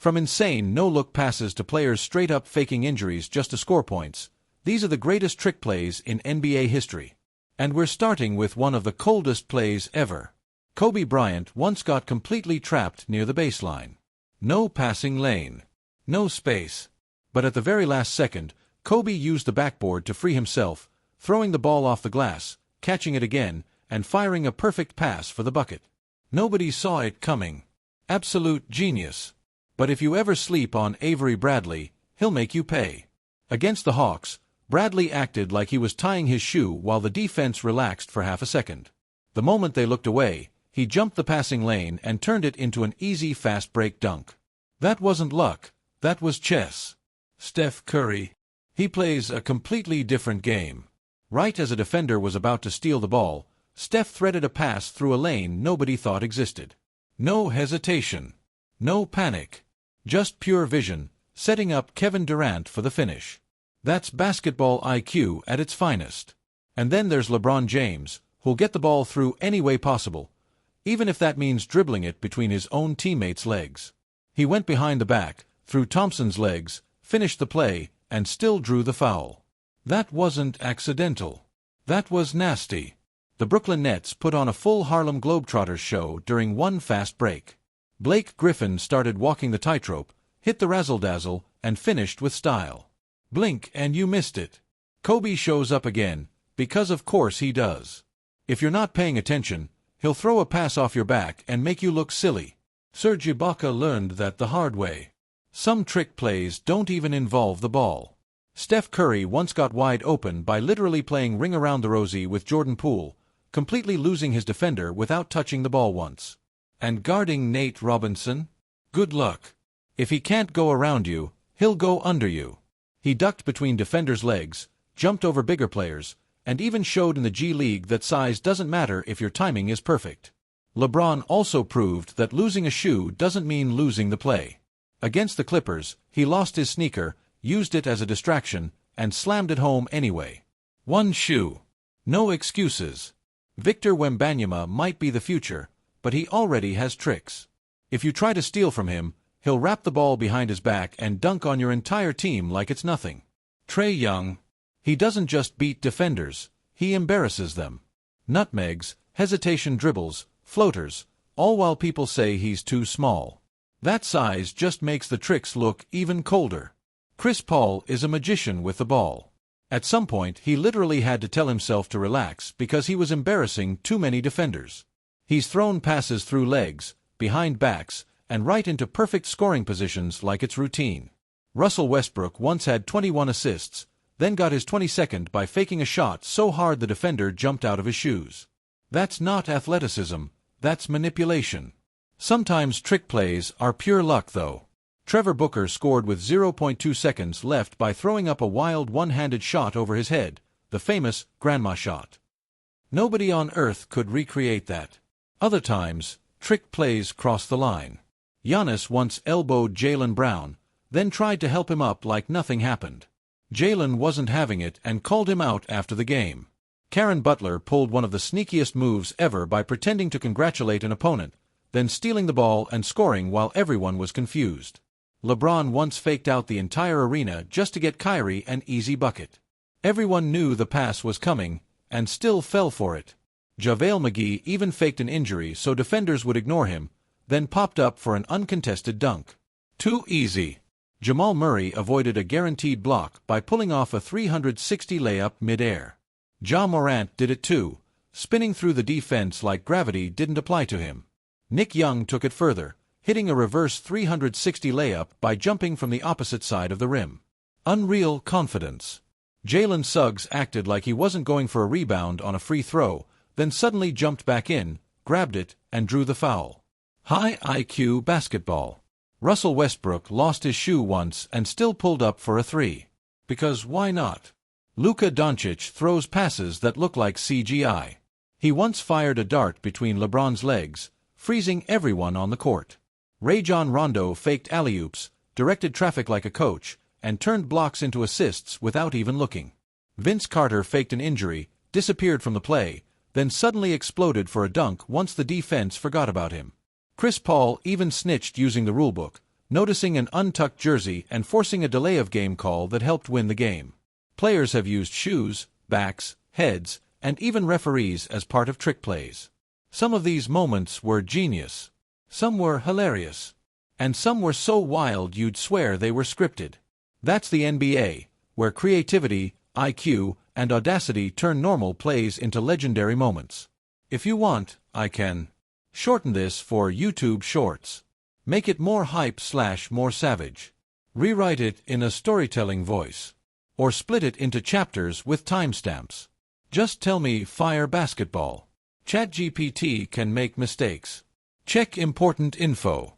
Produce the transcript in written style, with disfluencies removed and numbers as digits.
From insane no-look passes to players straight-up faking injuries just to score points, these are the greatest trick plays in NBA history. And we're starting with one of the coldest plays ever. Kobe Bryant once got completely trapped near the baseline. No passing lane. No space. But at the very last second, Kobe used the backboard to free himself, throwing the ball off the glass, catching it again, and firing a perfect pass for the bucket. Nobody saw it coming. Absolute genius. But if you ever sleep on Avery Bradley, he'll make you pay. Against the Hawks, Bradley acted like he was tying his shoe while the defense relaxed for half a second. The moment they looked away, he jumped the passing lane and turned it into an easy fast break dunk. That wasn't luck, that was chess. Steph Curry. He plays a completely different game. Right as a defender was about to steal the ball, Steph threaded a pass through a lane nobody thought existed. No hesitation. No panic. Just pure vision, setting up Kevin Durant for the finish. That's basketball IQ at its finest. And then there's LeBron James, who'll get the ball through any way possible, even if that means dribbling it between his own teammates' legs. He went behind the back, through Thompson's legs, finished the play, and still drew the foul. That wasn't accidental. That was nasty. The Brooklyn Nets put on a full Harlem Globetrotters show during one fast break. Blake Griffin started walking the tightrope, hit the razzle-dazzle, and finished with style. Blink and you missed it. Kobe shows up again, because of course he does. If you're not paying attention, he'll throw a pass off your back and make you look silly. Serge Ibaka learned that the hard way. Some trick plays don't even involve the ball. Steph Curry once got wide open by literally playing Ring Around the Rosie with Jordan Poole, completely losing his defender without touching the ball once. And guarding Nate Robinson? Good luck. If he can't go around you, he'll go under you. He ducked between defenders' legs, jumped over bigger players, and even showed in the G League that size doesn't matter if your timing is perfect. LeBron also proved that losing a shoe doesn't mean losing the play. Against the Clippers, he lost his sneaker, used it as a distraction, and slammed it home anyway. One shoe. No excuses. Victor Wembanyama might be the future, but he already has tricks. If you try to steal from him, he'll wrap the ball behind his back and dunk on your entire team like it's nothing. Trae Young. He doesn't just beat defenders, he embarrasses them. Nutmegs, hesitation dribbles, floaters, all while people say he's too small. That size just makes the tricks look even colder. Chris Paul is a magician with the ball. At some point he literally had to tell himself to relax because he was embarrassing too many defenders. He's thrown passes through legs, behind backs, and right into perfect scoring positions like it's routine. Russell Westbrook once had 21 assists, then got his 22nd by faking a shot so hard the defender jumped out of his shoes. That's not athleticism, that's manipulation. Sometimes trick plays are pure luck though. Trevor Booker scored with 0.2 seconds left by throwing up a wild one-handed shot over his head, the famous grandma shot. Nobody on earth could recreate that. Other times, trick plays cross the line. Giannis once elbowed Jaylen Brown, then tried to help him up like nothing happened. Jaylen wasn't having it and called him out after the game. Karen Butler pulled one of the sneakiest moves ever by pretending to congratulate an opponent, then stealing the ball and scoring while everyone was confused. LeBron once faked out the entire arena just to get Kyrie an easy bucket. Everyone knew the pass was coming, and still fell for it. JaVale McGee even faked an injury so defenders would ignore him, then popped up for an uncontested dunk. Too easy. Jamal Murray avoided a guaranteed block by pulling off a 360 layup mid-air. Ja Morant did it too, spinning through the defense like gravity didn't apply to him. Nick Young took it further, hitting a reverse 360 layup by jumping from the opposite side of the rim. Unreal confidence. Jalen Suggs acted like he wasn't going for a rebound on a free throw, then suddenly jumped back in, grabbed it, and drew the foul. High IQ basketball. Russell Westbrook lost his shoe once and still pulled up for a three. Because why not? Luka Doncic throws passes that look like CGI. He once fired a dart between LeBron's legs, freezing everyone on the court. Rajon Rondo faked alley-oops, directed traffic like a coach, and turned blocks into assists without even looking. Vince Carter faked an injury, disappeared from the play, then suddenly exploded for a dunk once the defense forgot about him. Chris Paul even snitched using the rulebook, noticing an untucked jersey and forcing a delay of game call that helped win the game. Players have used shoes, backs, heads, and even referees as part of trick plays. Some of these moments were genius. Some were hilarious. And some were so wild you'd swear they were scripted. That's the NBA, where creativity, IQ, and audacity turn normal plays into legendary moments. If you want, I can shorten this for YouTube Shorts. Make it more hype/more savage. Rewrite it in a storytelling voice. Or split it into chapters with timestamps. Just tell me fire basketball. ChatGPT can make mistakes. Check important info.